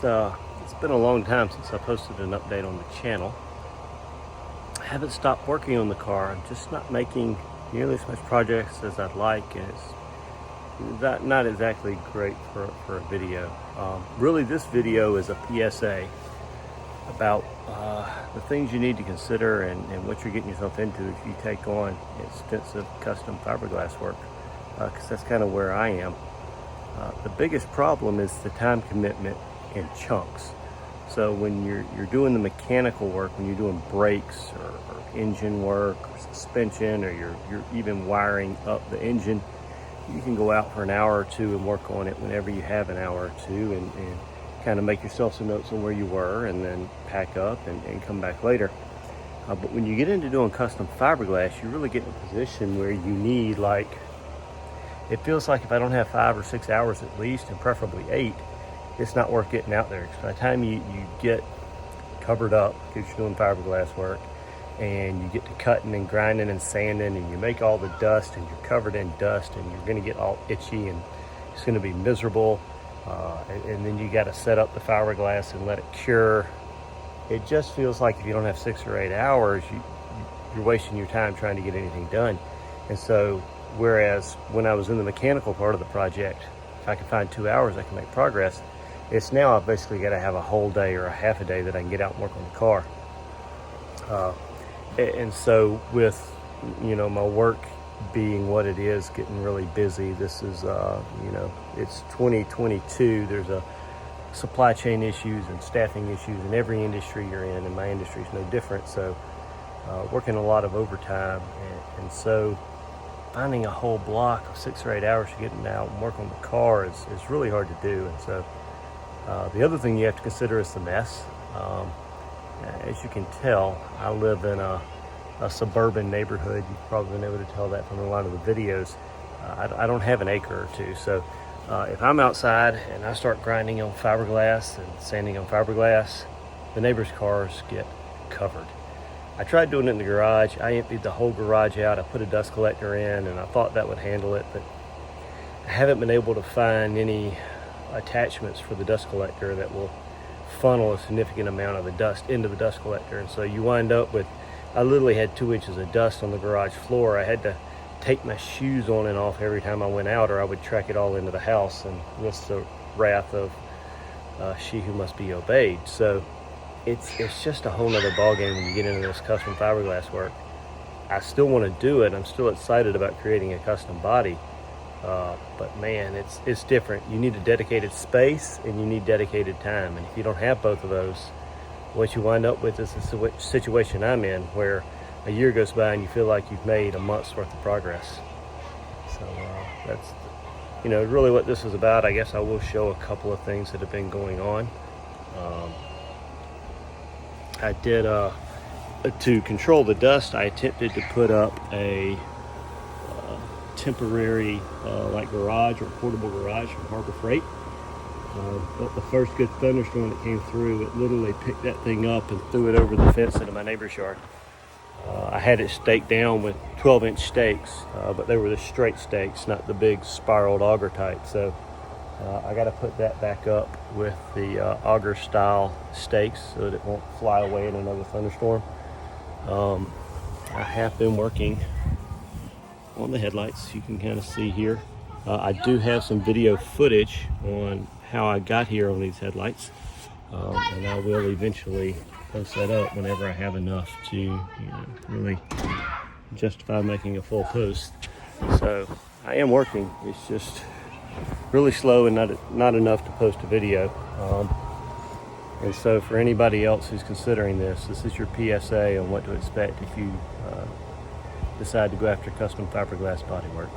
It's been a long time since I posted an update on the channel. I haven't stopped working on the car. I'm just not making nearly as much progress as I'd like, and it's not exactly great for a video. Really, this video is a PSA about the things you need to consider and what you're getting yourself into if you take on extensive custom fiberglass work, because that's kind of where I am. The biggest problem is the time commitment in chunks. So when you're doing the mechanical work, when you're doing brakes or engine work or suspension, or you're even wiring up the engine, you can go out for an hour or two and work on it whenever you have an hour or two, and kind of make yourself some notes on where you were, and then pack up and come back later. But when you get into doing custom fiberglass, you really get in a position where you need, like, it feels like if I don't have 5 or 6 hours at least, and preferably 8, it's not worth getting out there. Because by the time you get covered up, because you're doing fiberglass work, and you get to cutting and grinding and sanding, and you make all the dust, and you're covered in dust, and you're going to get all itchy, and it's going to be miserable. And then you got to set up the fiberglass and let it cure. It just feels like if you don't have 6 or 8 hours, you're wasting your time trying to get anything done. And so, whereas when I was in the mechanical part of the project, if I can find 2 hours, I can make progress. It's now I've basically got to have a whole day or a half a day that I can get out and work on the car. And so with, my work being what it is, getting really busy, this is, it's 2022. There's a supply chain issues and staffing issues in every industry you're in, and my industry is no different. So working a lot of overtime, and so finding a whole block of 6 or 8 hours to get out and work on the car is really hard to do. And so the other thing you have to consider is the mess. As you can tell, I live in a suburban neighborhood. You've probably been able to tell that from a lot of the videos. I don't have an acre or two, so if I'm outside and I start grinding on fiberglass and sanding on fiberglass, the neighbors' cars get covered. I tried doing it in the garage. I emptied the whole garage out. I put a dust collector in, and I thought that would handle it, but I haven't been able to find any attachments for the dust collector that will funnel a significant amount of the dust into the dust collector. And so you wind up with, I literally had 2 inches of dust on the garage floor. I had to take my shoes on and off every time I went out, or I would track it all into the house and risk the wrath of she who must be obeyed. So it's just a whole nother ballgame when you get into this custom fiberglass work. I still want to do it. I'm still excited about creating a custom body. But man, it's different. You need a dedicated space, and you need dedicated time. And if you don't have both of those, what you wind up with is the situation I'm in, where a year goes by and you feel like you've made a month's worth of progress. So that's really what this is about. I guess I will show a couple of things that have been going on. I did, to control the dust, I attempted to put up a temporary garage or portable garage from Harbor Freight. But the first good thunderstorm that came through, it literally picked that thing up and threw it over the fence into my neighbor's yard. I had it staked down with 12-inch stakes, but they were the straight stakes, not the big spiraled auger type. So I got to put that back up with the auger style stakes so that it won't fly away in another thunderstorm. I have been working on the headlights. You can kind of see here. I do have some video footage on how I got here on these headlights, and I will eventually post that up whenever I have enough to really justify making a full post. So I am working. It's just really slow and not enough to post a video. And so for anybody else who's considering this is your PSA on what to expect if you decide to go after custom fiberglass bodywork.